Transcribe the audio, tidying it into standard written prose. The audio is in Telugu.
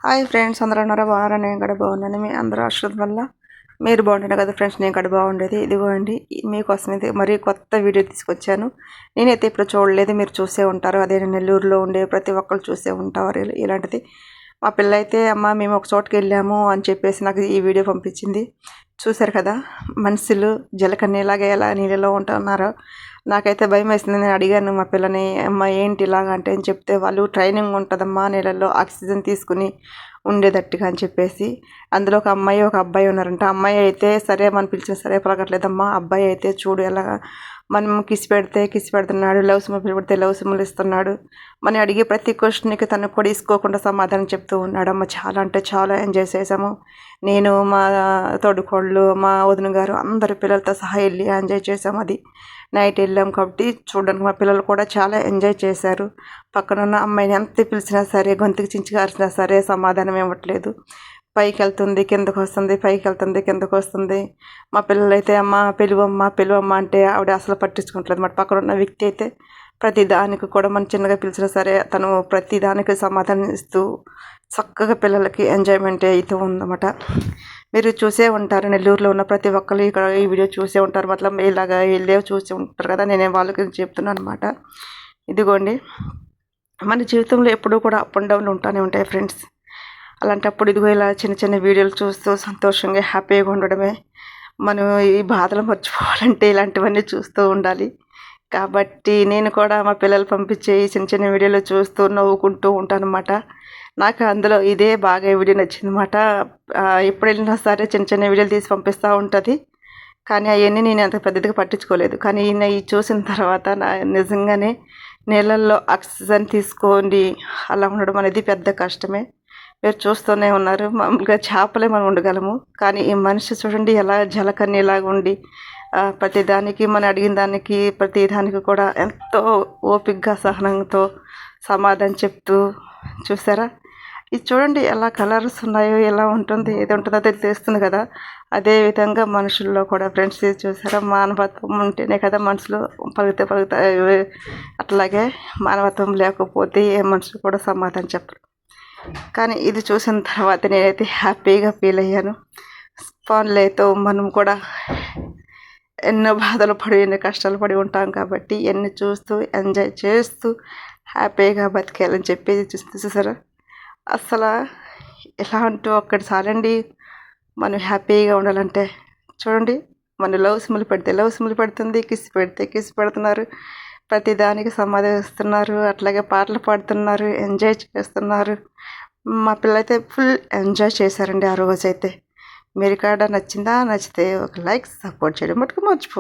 హాయ్ ఫ్రెండ్స్, అందరూ ఉన్నారా? బాగున్నారా? నేను కూడా బాగున్నాను. మీ అందరూ ఆశీర్వాదం వల్ల మీరు బాగుంటారు కదా ఫ్రెండ్స్. నేను కూడా బాగుండేది. ఇదిగోండి, మీకోసం ఇది మరీ కొత్త వీడియో తీసుకొచ్చాను. నేనైతే ఇప్పుడు చూడలేదు, మీరు చూసే ఉంటారు. అదే నెల్లూరులో ఉండే ప్రతి ఒక్కరు చూసే ఉంటారు ఇలాంటిది. మా పిల్ల అయితే అమ్మ మేము ఒక చోటుకి వెళ్ళాము అని చెప్పేసి నాకు ఈ వీడియో పంపించింది. చూశారు కదా, మనుషులు జలకన్నీలాగా ఎలా నీళ్ళలో ఉంటున్నారో. నాకైతే భయం వేసింది. నేను అడిగాను మా పిల్లని, అమ్మ ఏంటి ఇలాగ అంటే అని చెప్తే, వాళ్ళు ట్రైనింగ్ ఉంటుందమ్మా నీళ్ళల్లో ఆక్సిజన్ తీసుకుని ఉండేటట్టుగా అని చెప్పేసి. అందులో ఒక అమ్మాయి ఒక అబ్బాయి ఉన్నారంట. అమ్మాయి అయితే సరే మనం పిలిచిన సరే పలకట్లేదమ్మా. అబ్బాయి అయితే చూడు ఎలా మనం కిసి పెడుతున్నాడు, లవ్ సింబల్ పెడితే లవ్ సింబల్ ఇస్తున్నాడు. మనం అడిగే ప్రతి క్వశ్చన్కి తను కూడా ఇసుకోకుండా సమాధానం చెప్తూ ఉన్నాడు. అమ్మ చాలా అంటే చాలా ఎంజాయ్ చేసాము. నేను, మా తోడుకోళ్ళు, మా వదిన గారు అందరు పిల్లలతో సహా వెళ్ళి ఎంజాయ్ చేసాము. అది నైట్ వెళ్ళాం కాబట్టి చూడడానికి మా పిల్లలు కూడా చాలా ఎంజాయ్ చేశారు. పక్కనున్న అమ్మాయిని ఎంత పిలిచినా సరే, గొంతుకు చించి కాల్చినా సరే సమాధానం ఇవ్వట్లేదు. పైకి వెళ్తుంది, కిందకు వస్తుంది, పైకి వెళ్తుంది, కిందకు వస్తుంది. మా పిల్లలైతే అమ్మ పిలువమ్మ అంటే ఆవిడ అసలు పట్టించుకుంటలేదు. మరి పక్కన ఉన్న వ్యక్తి అయితే ప్రతి దానికి కూడా మనం చిన్నగా పిలిచినా సరే తను ప్రతి దానికి సమాధానం ఇస్తూ చక్కగా పిల్లలకి ఎంజాయ్మెంట్ అవుతూ ఉందన్నమాట. మీరు చూసే ఉంటారు, నెల్లూరులో ఉన్న ప్రతి ఒక్కరు ఇక్కడ ఈ వీడియో చూసే ఉంటారు. మతలం ఇలాగా వెళ్ళే చూసి ఉంటారు కదా. నేనే వాళ్ళకి చెప్తున్నాను అనమాట. ఇదిగోండి, మన జీవితంలో ఎప్పుడూ కూడా అప్ అండ్ డౌన్లు ఉంటానే ఉంటాయి ఫ్రెండ్స్. అలాంటప్పుడు ఇదిగో ఇలా చిన్న చిన్న వీడియోలు చూస్తూ సంతోషంగా హ్యాపీగా ఉండడమే. మనం ఈ బాధలు మర్చిపోవాలంటే ఇలాంటివన్నీ చూస్తూ ఉండాలి. కాబట్టి నేను కూడా మా పిల్లలు పంపించే ఈ చిన్న చిన్న వీడియోలు చూస్తూ నవ్వుకుంటూ ఉంటాను అన్నమాట. నాకు అందులో ఇదే బాగా వీడియో నచ్చిందన్నమాట. ఎప్పుడు వెళ్ళినా సరే చిన్న చిన్న వీడియోలు తీసి పంపిస్తూ ఉంటుంది. కానీ అవన్నీ నేను అంత పెద్దదిగా పట్టించుకోలేదు. కానీ ఈయన ఈ చూసిన తర్వాత నిజంగానే నీళ్ళల్లో ఆక్సిజన్ తీసుకోండి అలా ఉండడం అనేది పెద్ద కష్టమే. మీరు చూస్తూనే ఉన్నారు. మామూలుగా చేపలే మనం ఉండగలము, కానీ ఈ మనిషి చూడండి ఎలా జలకన్యలాగా ఉండి ప్రతి దానికి మనం అడిగిన దానికి ప్రతి దానికి కూడా ఎంతో ఓపికగా సహనంతో సమాధానం చెప్తూ. చూసారా, ఇది చూడండి ఎలా కలర్స్ ఉన్నాయో, ఎలా ఉంటుంది ఏది ఉంటుందో తెలుస్తుంది కదా. అదేవిధంగా మనుషుల్లో కూడా ఫ్రెండ్స్ చూసారా, మానవత్వం ఉంటేనే కదా మనుషులు పలుకుతా. అట్లాగే మానవత్వం లేకపోతే ఏ మనుషులు కూడా సమాధానం చెప్పరు. కానీ ఇది చూసిన తర్వాత నేనైతే హ్యాపీగా ఫీల్ అయ్యాను. ఫోన్లతో మనం కూడా ఎన్నో బాధలు పడి ఎన్నో కష్టాలు పడి ఉంటాం కాబట్టి ఇవన్నీ చూస్తూ ఎంజాయ్ చేస్తూ హ్యాపీగా బతికేయాలని చెప్పేసి చూసారా. అసలు ఎలా అంటూ ఒక్కటిసారండి మనం హ్యాపీగా ఉండాలంటే చూడండి. మన లవ్ సింబల్ పెడితే లవ్ సింబల్ పెడుతుంది, కిస్ పెడితే కిస్ పెడుతున్నారు, ప్రతిదానికి సమాధానిస్తున్నారు. అట్లాగే పాటలు పాడుతున్నారు, ఎంజాయ్ చేస్తున్నారు. మా పిల్లలైతే ఫుల్ ఎంజాయ్ చేశారండి ఆ రోజైతే. మీరు కూడా నచ్చిందా? నచ్చితే ఒక లైక్, సపోర్ట్ చేయడం మటుకు మర్చిపో.